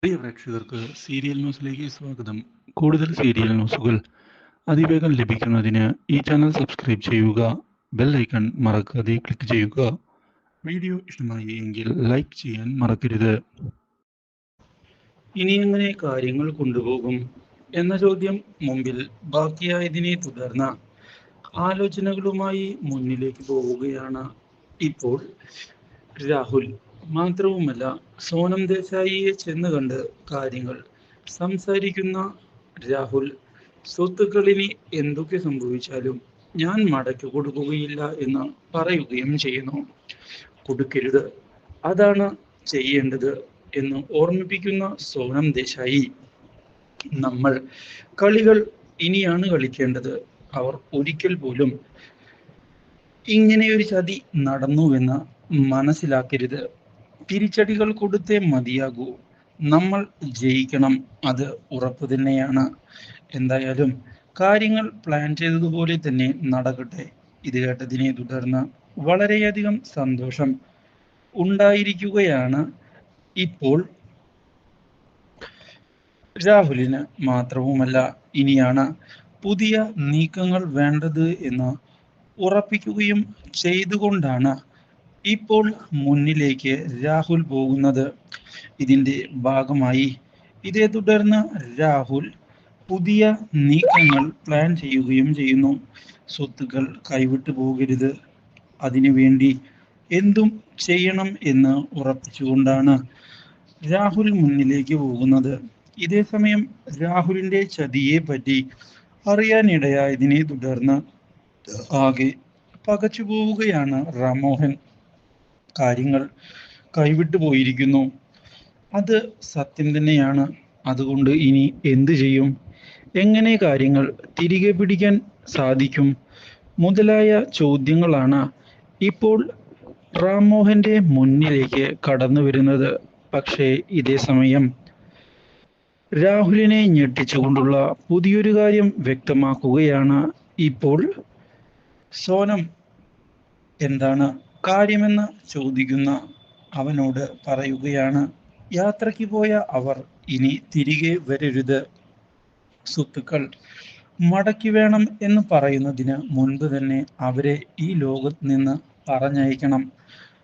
പ്രിയ പ്രേക്ഷകർക്ക് സീരിയൽ ന്യൂസിലേക്ക് സ്വാഗതം. കൂടുതൽ സീരിയൽ ന്യൂസുകൾ അതിവേഗം ലഭിക്കുന്നതിന് ഈ ചാനൽ സബ്സ്ക്രൈബ് ചെയ്യുക. ബെൽ ഐക്കൺ മറക്കാതെ ക്ലിക്ക് ചെയ്യുക. വീഡിയോ ഇഷ്ടമായി എങ്കിൽ ലൈക്ക് ചെയ്യാൻ മറക്കരുത്. ഇനി എങ്ങനെ കാര്യങ്ങൾ കൊണ്ടുപോകും എന്ന ചോദ്യം മുമ്പിൽ ബാക്കിയായതിനെ തുടർന്ന് ആലോചനകളുമായി മുന്നിലേക്ക് പോവുകയാണ് ഇപ്പോൾ രാഹുൽ. മാത്രവുമല്ല, സോനം ദേശായിയെ ചെന്ന് കണ്ട് കാര്യങ്ങൾ സംസാരിക്കുന്ന രാഹുൽ സ്വത്തുക്കളിനി എന്തൊക്കെ സംഭവിച്ചാലും ഞാൻ മടക്കി കൊടുക്കുകയില്ല എന്ന് പറയുകയും ചെയ്യുന്നു. കൊടുക്കരുത്, അതാണ് ചെയ്യേണ്ടത് എന്ന് ഓർമ്മിപ്പിക്കുന്ന സോനം ദേശായി, നമ്മൾ കളികൾ ഇനിയാണ് കളിക്കേണ്ടത്. അവർ ഒരിക്കൽ പോലും ഇങ്ങനെയൊരു ചതി നടന്നുവെന്ന് മനസ്സിലാക്കരുത്. തിരിച്ചടികൾ കൊടുത്തേ മതിയാകൂ. നമ്മൾ ജയിക്കണം, അത് ഉറപ്പ് തന്നെയാണ്. എന്തായാലും കാര്യങ്ങൾ പ്ലാൻ ചെയ്തതുപോലെ തന്നെ നടക്കട്ടെ. ഇത് കേട്ടതിനെ തുടർന്ന് വളരെയധികം സന്തോഷം ഉണ്ടായിരിക്കുകയാണ് ഇപ്പോൾ രാഹുലിന്. മാത്രവുമല്ല, ഇനിയാണ് പുതിയ നീക്കങ്ങൾ വേണ്ടത് എന്ന് ഉറപ്പിക്കുകയും ചെയ്തുകൊണ്ടാണ് ഇപ്പോൾ മുന്നിലേക്ക് രാഹുൽ പോകുന്നത്. ഇതിന്റെ ഭാഗമായി ഇതേ തുടർന്ന് രാഹുൽ പുതിയ നീക്കങ്ങൾ പ്ലാൻ ചെയ്യുകയും ചെയ്യുന്നു. സ്വത്തുക്കൾ കൈവിട്ടു പോകരുത്, അതിനുവേണ്ടി എന്തും ചെയ്യണം എന്ന് ഉറപ്പിച്ചുകൊണ്ടാണ് രാഹുൽ മുന്നിലേക്ക് പോകുന്നത്. ഇതേ സമയം രാഹുലിന്റെ ചതിയെ പറ്റി അറിയാനിടയായതിനെ തുടർന്ന് ആകെ പകച്ചു പോവുകയാണ് റാംമോഹൻ. കാര്യങ്ങൾ കൈവിട്ടു പോയിരിക്കുന്നു, അത് സത്യം തന്നെയാണ്. അതുകൊണ്ട് ഇനി എന്തു ചെയ്യും, എങ്ങനെ കാര്യങ്ങൾ തിരികെ പിടിക്കാൻ സാധിക്കും മുതലായ ചോദ്യങ്ങളാണ് ഇപ്പോൾ റാംമോഹന്റെ മുന്നിലേക്ക് കടന്നു വരുന്നത്. പക്ഷേ ഇതേ സമയം രാഹുലിനെ ഞെട്ടിച്ചുകൊണ്ടുള്ള പുതിയൊരു കാര്യം വ്യക്തമാക്കുകയാണ് ഇപ്പോൾ സോനം. എന്താണ് കാര്യമെന്ന് ചോദിക്കുന്ന അവനോട് പറയുകയാണ്, യാത്രയ്ക്ക് പോയ അവർ ഇനി തിരികെ വരരുത്. സ്വത്തുക്കൾ മടക്കി വേണം എന്ന് പറയുന്നതിന് മുൻപ് തന്നെ അവരെ ഈ ലോകത്ത് നിന്ന് പറഞ്ഞയക്കണം.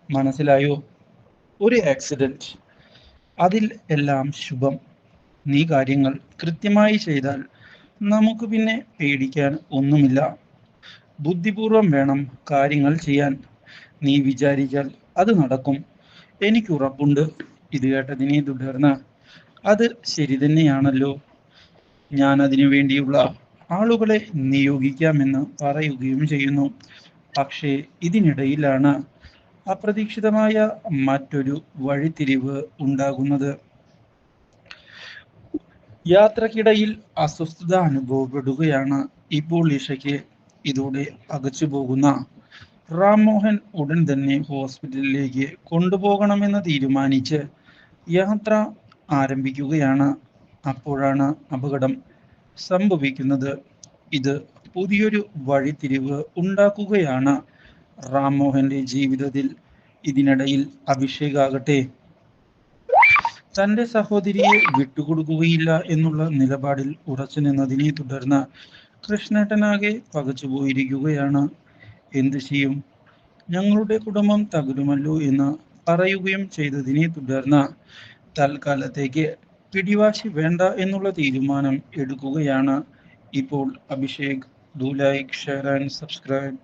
മനസ്സിലായോ? ഒരു ആക്സിഡന്റ്, അതിൽ എല്ലാം ശുഭം. നീ കാര്യങ്ങൾ കൃത്യമായി ചെയ്താൽ നമുക്ക് പിന്നെ പേടിക്കാൻ ഒന്നുമില്ല. ബുദ്ധിപൂർവം വേണം കാര്യങ്ങൾ ചെയ്യാൻ. നീ വിചാരിച്ചാൽ അത് നടക്കും, എനിക്കുറപ്പുണ്ട്. ഇത് കേട്ടതിനെ തുടർന്ന് അത് ശരി തന്നെയാണല്ലോ, ഞാൻ അതിനു വേണ്ടിയുള്ള ആളുകളെ നിയോഗിക്കാമെന്ന് പറയുകയും ചെയ്യുന്നു. പക്ഷേ ഇതിനിടയിലാണ് അപ്രതീക്ഷിതമായ മറ്റൊരു വഴിത്തിരിവ് ഉണ്ടാകുന്നത്. യാത്രക്കിടയിൽ അസ്വസ്ഥത അനുഭവപ്പെടുകയാണ് ഇപ്പോൾ ഇഷയ്ക്ക്. ഇതോടെ അകച്ചു പോകുന്ന റാംമോഹൻ ഉടൻ തന്നെ ഹോസ്പിറ്റലിലേക്ക് കൊണ്ടുപോകണമെന്ന് തീരുമാനിച്ച് യാത്ര ആരംഭിക്കുകയാണ്. അപ്പോഴാണ് അപകടം സംഭവിക്കുന്നത്. ഇത് പുതിയൊരു വഴിത്തിരിവ് ഉണ്ടാക്കുകയാണ് റാംമോഹന്റെ ജീവിതത്തിൽ. ഇതിനിടയിൽ അഭിഷേക് ആകട്ടെ തന്റെ സഹോദരിയെ വിട്ടുകൊടുക്കുകയില്ല എന്നുള്ള നിലപാടിൽ ഉറച്ചു നിന്നതിനെ തുടർന്ന് കൃഷ്ണേട്ടനാകെ പകച്ചുപോയിരിക്കുകയാണ്. എന്തു ചെയ്യും, ഞങ്ങളുടെ കുടുംബം തകരുമല്ലോ എന്ന് പറയുകയും ചെയ്തതിനെ തുടർന്ന് തൽക്കാലത്തേക്ക് പിടിവാശി വേണ്ട എന്നുള്ള തീരുമാനം എടുക്കുകയാണ് ഇപ്പോൾ Abhishek. Do like, share and subscribe.